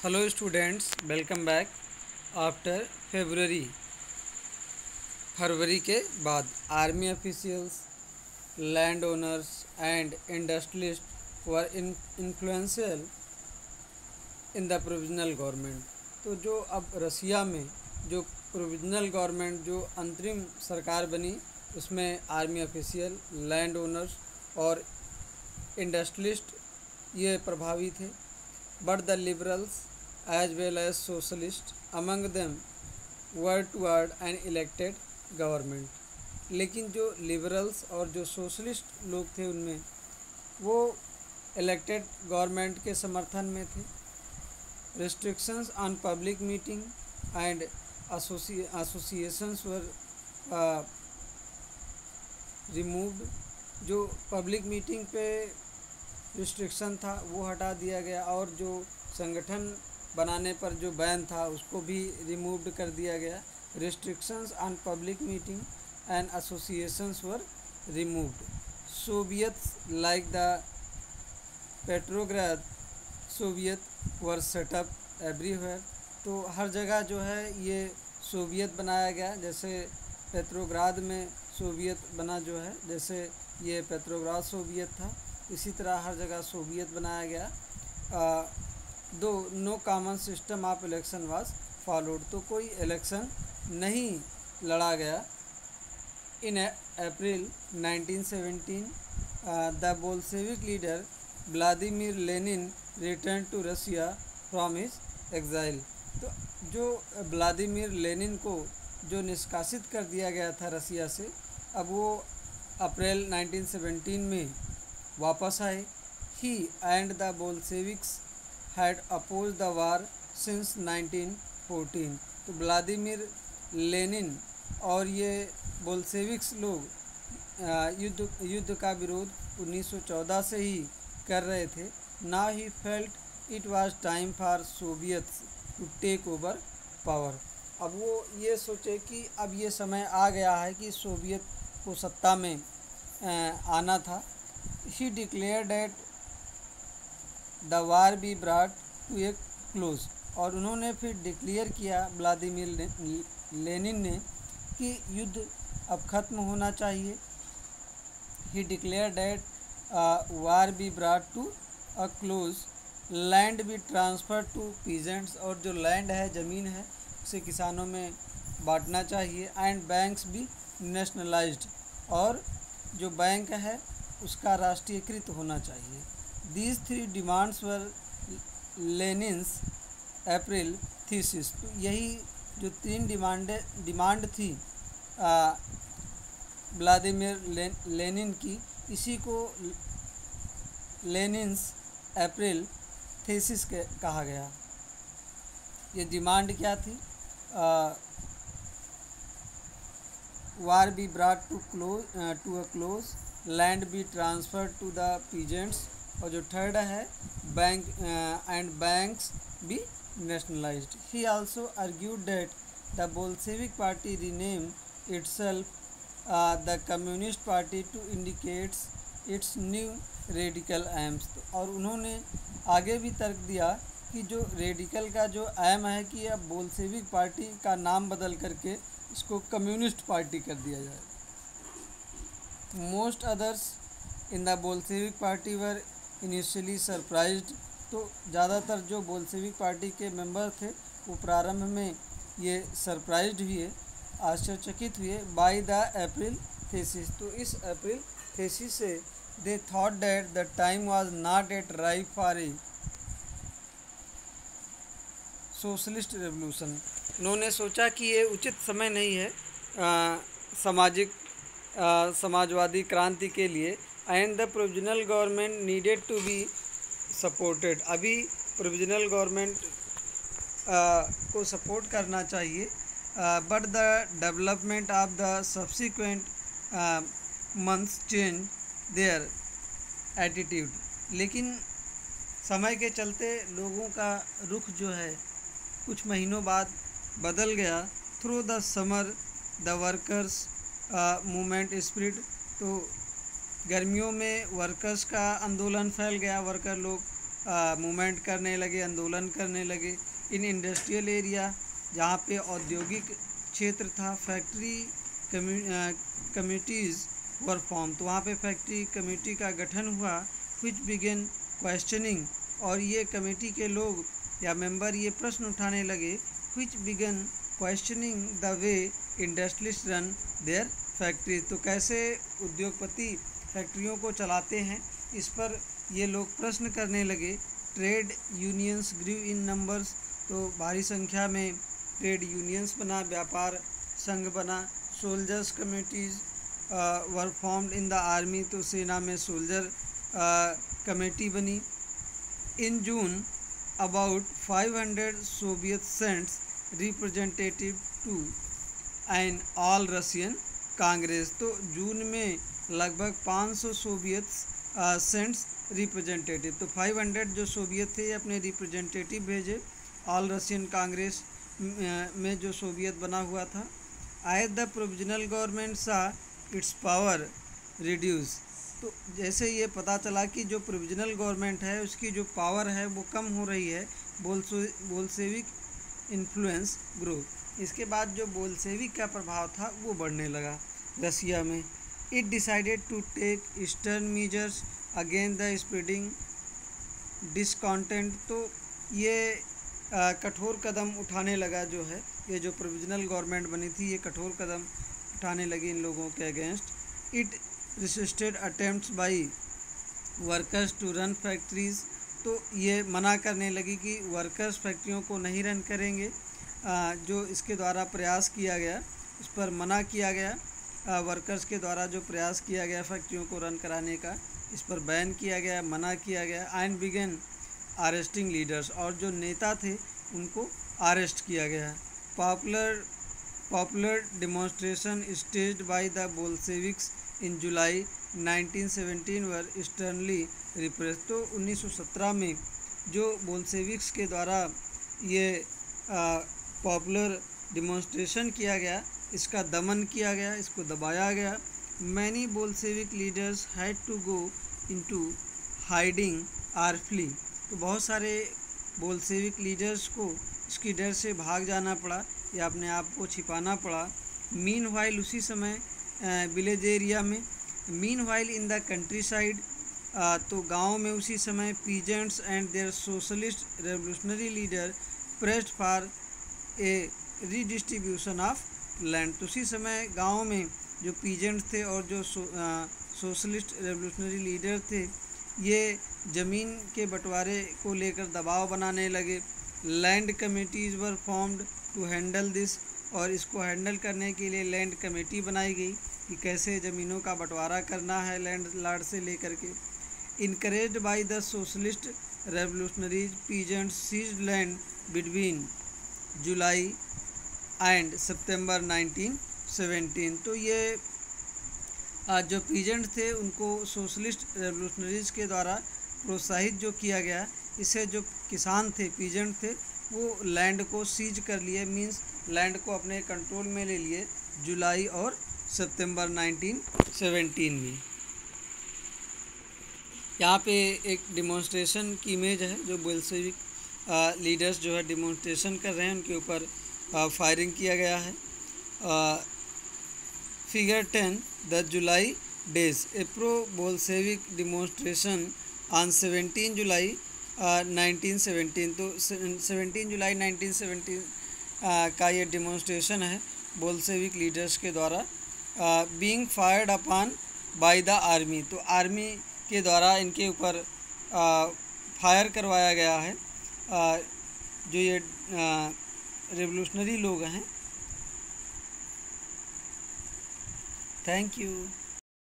Hello students, welcome back. After February फरवरी के बाद army officials, land owners and industrialist were influential in the provisional government. तो जो अब रसिया में जो प्रोविजनल गवर्नमेंट जो अंतरिम सरकार बनी, उसमें आर्मी ऑफिशियल, लैंड ओनर्स और इंडस्ट्रियलिस्ट ये प्रभावी थे। But the liberals as well as socialist among them were toward an elected government। लेकिन जो लिबरल्स और जो सोशलिस्ट लोग थे उनमें वो इलेक्टेड गवर्नमेंट के समर्थन में थे। Restrictions on public meeting and associations were removed. जो पब्लिक मीटिंग पे रिस्ट्रिक्शन था वो हटा दिया गया और जो संगठन बनाने पर जो बैन था उसको भी रिमूव्ड कर दिया गया। Restrictions on public meeting and associations were removed. Soviets like the Petrograd Soviet were set up everywhere. तो हर जगह जो है ये सोवियत बनाया गया। जैसे पेट्रोग्राद में सोवियत बना जो है, जैसे ये पेट्रोग्राद सोवियत था, इसी तरह हर जगह सोवियत बनाया गया। Though no common system of election was followed. तो कोई इलेक्शन नहीं लड़ा गया। In April 1917 the Bolshevik leader Vladimir Lenin return to Russia from his exile. तो जो व्लादिमीर लेनिन को जो निष्कासित कर दिया गया था रसिया से, अब वो अप्रैल 1917 में वापस आए। He and the Bolsheviks had opposed the war since 1914। तो व्लादिमीर लेनिन और ये बोल्शेविक्स लोग युद्ध का विरोध 1914 से ही कर रहे थे। Now he felt it was time for Soviets to take over power. अब वो ये सोचे कि अब ये समय आ गया है कि सोवियत को सत्ता में आना था। He declare that the war be brought to a close. और उन्होंने फिर डिक्लेयर किया व्लादिमीर लेनिन ने कि युद्ध अब ख़त्म होना चाहिए। He declare that war be brought to a close, land be transfer to peasants. और जो लैंड है, ज़मीन है, उसे किसानों में बांटना चाहिए। एंड बैंक्स भी नेशनलाइज्ड, और जो बैंक है उसका राष्ट्रीयकृत होना चाहिए। These three demands were Lenin's April thesis। तो यही जो तीन डिमांड थी व्लादिमीर लेनिन की, इसी को लेनिन्स अप्रैल थीसिस कहा गया। ये डिमांड क्या थी? War be brought to a close, land be transferred to the peasants, और जो थर्ड है bank and banks be nationalised. He also argued that the Bolshevik party rename itself the Communist party to indicates its new radical aims. और उन्होंने आगे भी तर्क दिया कि जो रेडिकल का जो एम है कि अब बोल्शेविक पार्टी का नाम बदल करके इसको कम्युनिस्ट पार्टी कर दिया जाए। Most others in the Bolshevik party were initially surprised. तो ज़्यादातर जो बोल्शेविक पार्टी के मेंबर थे वो प्रारंभ में ये सरप्राइज्ड हुए, आश्चर्यचकित हुए बाय द अप्रैल थीसिस। तो इस अप्रैल थीसिस से they thought that the time was not at ripe for a socialist revolution. उन्होंने सोचा कि ये उचित समय नहीं है समाजवादी क्रांति के लिए। And the provisional government needed to be supported. अभी प्रोविजनल गवर्नमेंट को सपोर्ट करना चाहिए। But the development of the subsequent months change their attitude. लेकिन समय के चलते लोगों का रुख जो है कुछ महीनों बाद बदल गया। Through the summer the workers movement spirit. तो गर्मियों में वर्कर्स का आंदोलन फैल गया, वर्कर लोग मूवमेंट करने लगे, आंदोलन करने लगे। इन इंडस्ट्रियल एरिया, जहाँ पे औद्योगिक क्षेत्र था, फैक्ट्री कम्युनिटीज़ वर फॉर्म, तो वहाँ पे फैक्ट्री कम्युनिटी का गठन हुआ। विच बिगेन क्वेश्चनिंग, और ये कमेटी के लोग या मेंबर ये प्रश्न उठाने लगे, which began questioning the way industrialist run their factory, तो कैसे उद्योगपति फैक्ट्रियों को चलाते हैं, इस पर ये लोग प्रश्न करने लगे। ट्रेड यूनियंस ग्रू इन नंबर्स, तो भारी संख्या में ट्रेड यूनियंस बना, व्यापार संघ बना। Soldiers committees were formed in the army, तो सेना में सोल्जर कमेटी बनी। In June about 500 Soviet sends representative to an all Russian congress, तो जून में लगभग 500 सोवियत सेंट्स रिप्रेजेंटेटिव, तो 500 जो सोवियत थे अपने रिप्रेजेंटेटिव भेजे ऑल रशियन कांग्रेस में जो सोवियत बना हुआ था। एज द प्रोविजनल गवर्नमेंट सा इट्स पावर रिड्यूस, तो जैसे ये पता चला कि जो प्रोविजनल गवर्नमेंट है उसकी जो पावर है वो कम हो रही है, बोल्शेविक इन्फ्लुएंस ग्रो, इसके बाद जो बोल्शेविक का प्रभाव था वो बढ़ने लगा रसिया में। It decided to take stern measures against the spreading discontent, तो ये कठोर कदम उठाने लगा, जो है ये जो प्रोविजनल गवर्नमेंट बनी थी ये कठोर कदम उठाने लगी इन लोगों के against. It resisted attempts by workers to run factories, तो ये मना करने लगी कि वर्कर्स फैक्ट्रियों को नहीं रन करेंगे। जो इसके द्वारा प्रयास किया गया इस पर मना किया गया। वर्कर्स के द्वारा जो प्रयास किया गया फैक्ट्रियों को रन कराने का, इस पर बैन किया गया, मना किया गया। एंड बिगेन अरेस्टिंग लीडर्स, और जो नेता थे उनको अरेस्ट किया गया। Popular demonstration staged by the Bolsheviks in July 1917 were sternly repress, तो 1917 में जो बोल्शेविक्स के द्वारा ये पॉपुलर डेमोन्स्ट्रेशन किया गया, इसका दमन किया गया, इसको दबाया गया। Many Bolshevik leaders had to go into hiding or flee, तो बहुत सारे बोल्शेविक लीडर्स को इसकी डर से भाग जाना पड़ा या अपने आप को छिपाना पड़ा। मीनवाइल, उसी समय विलेज एरिया में, meanwhile in the countryside, तो गाँव में उसी समय peasants and their socialist revolutionary leader pressed for a redistribution of land, तो उसी समय गाँव में जो पीजेंट्स थे और जो सोशलिस्ट रेवोल्यूशनरी लीडर थे ये ज़मीन के बंटवारे को लेकर दबाव बनाने लगे। Land committees were formed to handle this, और इसको हैंडल करने के लिए लैंड कमेटी बनाई गई कि कैसे ज़मीनों का बंटवारा करना है लैंड लॉर्ड से लेकर के। Encouraged by the socialist revolutionaries, peasants seized land between July and September 1917, तो ये जो पीजेंट थे उनको सोशलिस्ट रेवोल्यूशनरीज के द्वारा प्रोत्साहित जो किया गया, इससे जो किसान थे, पीजेंट थे, वो लैंड को सीज कर लिए, मींस लैंड को अपने कंट्रोल में ले लिए जुलाई और सितंबर 1917 में। यहाँ पे एक डिमॉन्स्ट्रेशन की इमेज है, जो बोल्शेविक लीडर्स जो है डिमॉन्स्ट्रेशन कर रहे हैं, उनके ऊपर फायरिंग किया गया है। Figure 10 the July days, A pro Bolshevik demonstration on 17 जुलाई 1917, तो 17 जुलाई 1917 का ये डिमॉन्स्ट्रेशन है बोल्शेविक लीडर्स के द्वारा। Being fired upon by the army, तो आर्मी के द्वारा इनके ऊपर फायर करवाया गया है। जो ये रेवोल्यूशनरी लोग हैं। Thank you.